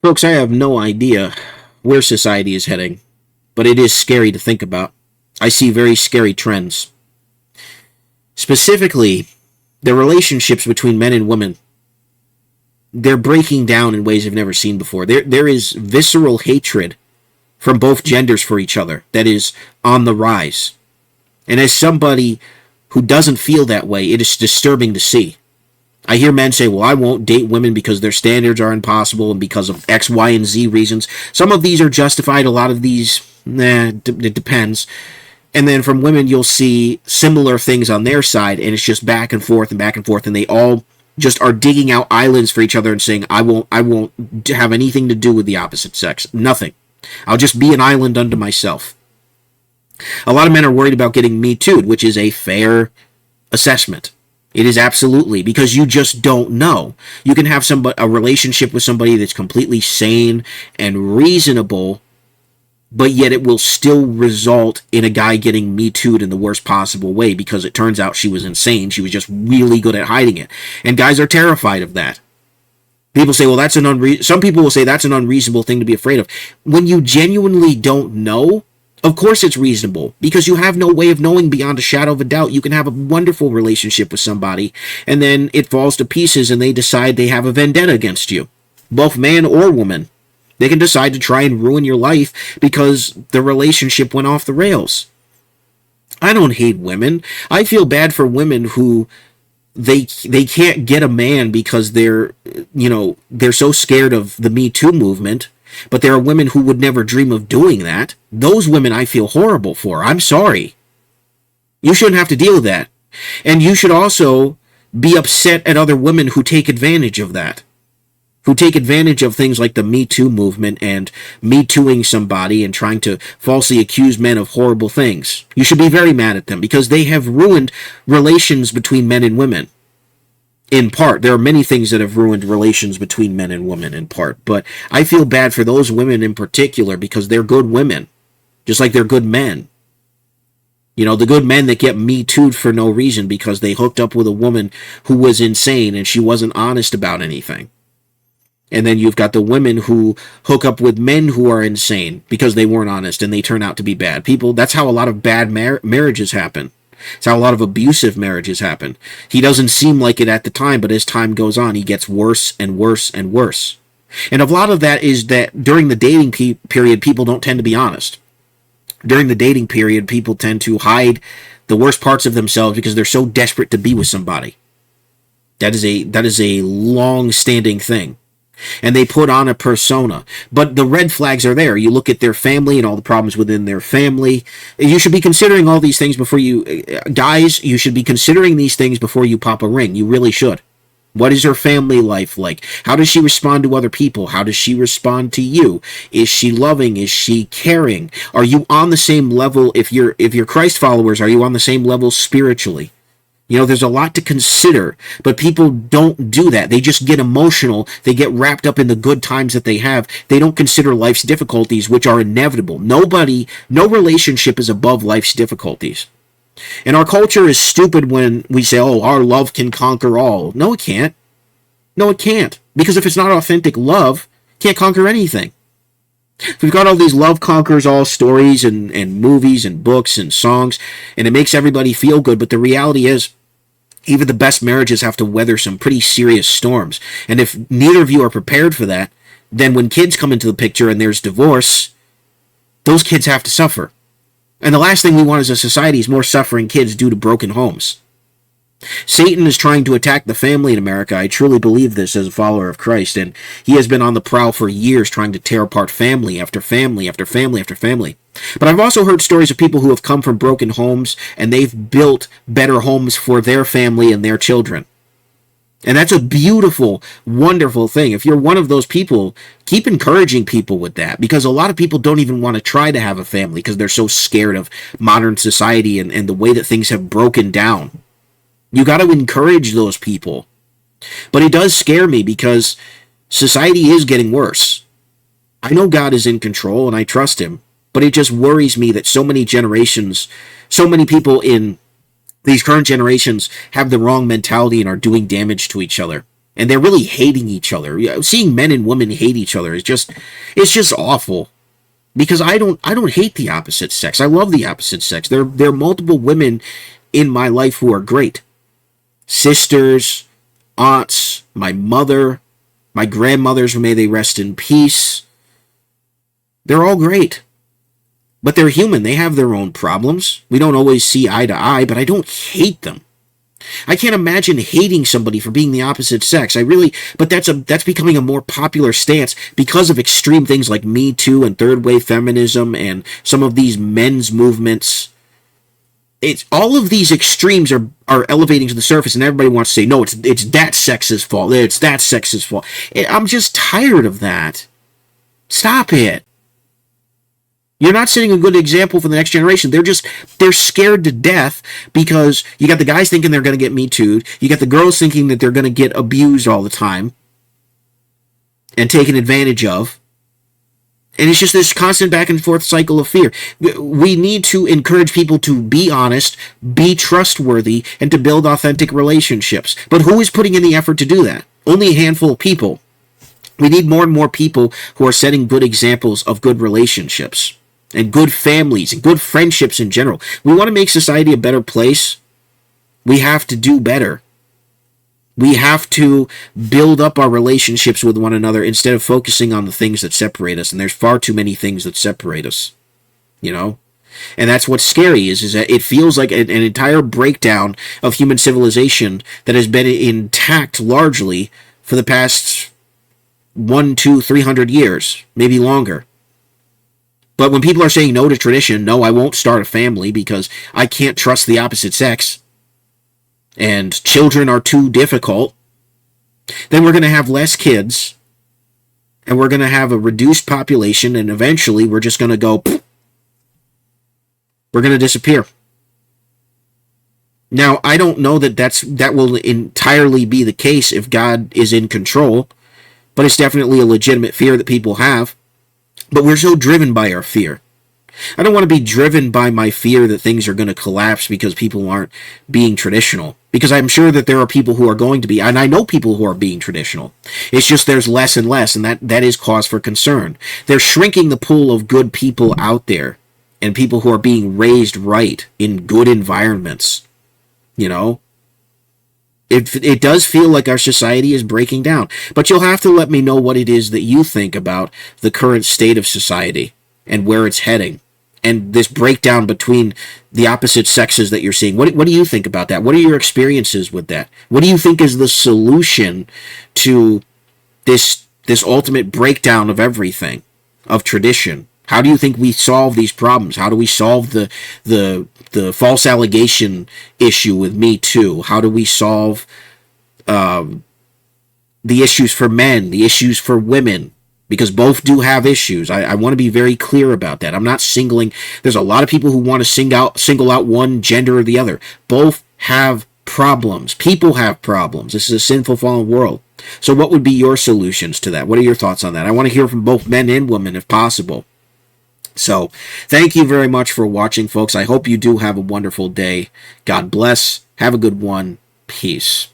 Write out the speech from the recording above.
Folks, I have no idea where society is heading, but it is scary to think about. I see very scary trends. Specifically, the relationships between men and women. They're breaking down in ways I've never seen before. There is visceral hatred from both genders for each other that is on the rise. And as somebody who doesn't feel that way, it is disturbing to see. I hear men say, well, I won't date women because their standards are impossible and because of X, Y, and Z reasons. Some of these are justified. A lot of these, it depends. And then from women, you'll see similar things on their side, and it's just back and forth, and they all just are digging out islands for each other and saying, I won't have anything to do with the opposite sex. Nothing. I'll just be an island unto myself. A lot of men are worried about getting Me Too'd, which is a fair assessment. It is absolutely, because you just don't know. You can have a relationship with somebody that's completely sane and reasonable, but yet it will still result in a guy getting Me Too'd in the worst possible way because it turns out she was insane. She was just really good at hiding it. And guys are terrified of that. People say, well, some people will say that's an unreasonable thing to be afraid of. When you genuinely don't know, of course it's reasonable, because you have no way of knowing beyond a shadow of a doubt. You can have a wonderful relationship with somebody, and then it falls to pieces, and they decide they have a vendetta against you, both man or woman. They can decide to try and ruin your life because the relationship went off the rails. I don't hate women. I feel bad for women who they can't get a man because they're so scared of the Me Too movement. But there are women who would never dream of doing that. Those women I feel horrible for. I'm sorry. You shouldn't have to deal with that. And you should also be upset at other women who take advantage of that. Who take advantage of things like the Me Too movement and Me Tooing somebody and trying to falsely accuse men of horrible things. You should be very mad at them because they have ruined relations between men and women. In part, there are many things that have ruined relations between men and women in part, but I feel bad for those women in particular because they're good women, just like they're good men. You know, the good men that get Me Too'd for no reason because they hooked up with a woman who was insane and she wasn't honest about anything. And then you've got the women who hook up with men who are insane because they weren't honest and they turn out to be bad people. That's how a lot of bad marriages happen. It's how a lot of abusive marriages happen. He doesn't seem like it at the time, but as time goes on, he gets worse and worse and worse. And a lot of that is that during the dating period, people don't tend to be honest. During the dating period, people tend to hide the worst parts of themselves because they're so desperate to be with somebody. That is a long-standing thing. And they put on a persona. But the red flags are there. You look at their family and all the problems within their family. You should be considering all these things before you... Guys, you should be considering these things before you pop a ring. You really should. What is her family life like? How does she respond to other people? How does she respond to you? Is she loving? Is she caring? Are you on the same level? If you're Christ followers, are you on the same level spiritually? You know, there's a lot to consider, but people don't do that. They just get emotional. They get wrapped up in the good times that they have. They don't consider life's difficulties, which are inevitable. No relationship is above life's difficulties. And our culture is stupid when we say, oh, our love can conquer all. No, it can't. No, it can't. Because if it's not authentic love, it can't conquer anything. We've got all these love conquers all stories and movies and books and songs, and it makes everybody feel good, but the reality is, even the best marriages have to weather some pretty serious storms. And if neither of you are prepared for that, then when kids come into the picture and there's divorce, those kids have to suffer. And the last thing we want as a society is more suffering kids due to broken homes. Satan is trying to attack the family in America. I truly believe this as a follower of Christ, and he has been on the prowl for years trying to tear apart family after family after family after family. But I've also heard stories of people who have come from broken homes, and they've built better homes for their family and their children. And that's a beautiful, wonderful thing. If you're one of those people, keep encouraging people with that, because a lot of people don't even want to try to have a family because they're so scared of modern society and the way that things have broken down. You got to encourage those people. But it does scare me because society is getting worse. I know God is in control and I trust him, but it just worries me that so many generations, so many people in these current generations have the wrong mentality and are doing damage to each other. and they're really hating each other. Seeing men and women hate each other is just, it's just awful. Because I don't hate the opposite sex. I love the opposite sex. There are multiple women in my life who are great. Sisters, aunts, my mother, my grandmothers, may they rest in peace. They're all great. But they're human. They have their own problems. We don't always see eye to eye, but I don't hate them. I can't imagine hating somebody for being the opposite sex. But that's becoming a more popular stance because of extreme things like Me Too and third wave feminism and some of these men's movements. It's all of these extremes are elevating to the surface, and everybody wants to say, no, it's that sex's fault. It's that sex's fault. I'm just tired of that. Stop it. You're not setting a good example for the next generation. They're scared to death because you got the guys thinking they're going to get Me Too'd. You got the girls thinking that they're going to get abused all the time and taken advantage of. And it's just this constant back and forth cycle of fear. We need to encourage people to be honest, be trustworthy, and to build authentic relationships. But who is putting in the effort to do that? Only a handful of people. We need more and more people who are setting good examples of good relationships and good families and good friendships in general. We want to make society a better place. We have to do better. We have to build up our relationships with one another instead of focusing on the things that separate us. And there's far too many things that separate us, you know? And that's what's scary is that it feels like an entire breakdown of human civilization that has been intact largely for the past 100, 200, 300 years, maybe longer. But when people are saying no to tradition, no, I won't start a family because I can't trust the opposite sex, and children are too difficult, then we're going to have less kids, and we're going to have a reduced population, and eventually we're just going to go, we're going to disappear. Now, I don't know that will entirely be the case if God is in control, but it's definitely a legitimate fear that people have. But we're so driven by our fear. I don't want to be driven by my fear that things are going to collapse because people aren't being traditional. Because I'm sure that there are people who are going to be, and I know people who are being traditional. It's just there's less and less, and that is cause for concern. They're shrinking the pool of good people out there, and people who are being raised right in good environments. You know? It does feel like our society is breaking down. But you'll have to let me know what it is that you think about the current state of society and where it's heading. And this breakdown between the opposite sexes that you're seeing. What do you think about that? What are your experiences with that? What do you think is the solution to this ultimate breakdown of everything, of tradition? How do you think we solve these problems? How do we solve the false allegation issue with Me Too? How do we solve the issues for men, the issues for women? Because both do have issues. I want to be very clear about that. I'm not singling. There's a lot of people who want to single out one gender or the other. Both have problems. People have problems. This is a sinful, fallen world. So what would be your solutions to that? What are your thoughts on that? I want to hear from both men and women if possible. So, thank you very much for watching, folks. I hope you do have a wonderful day. God bless. Have a good one. Peace.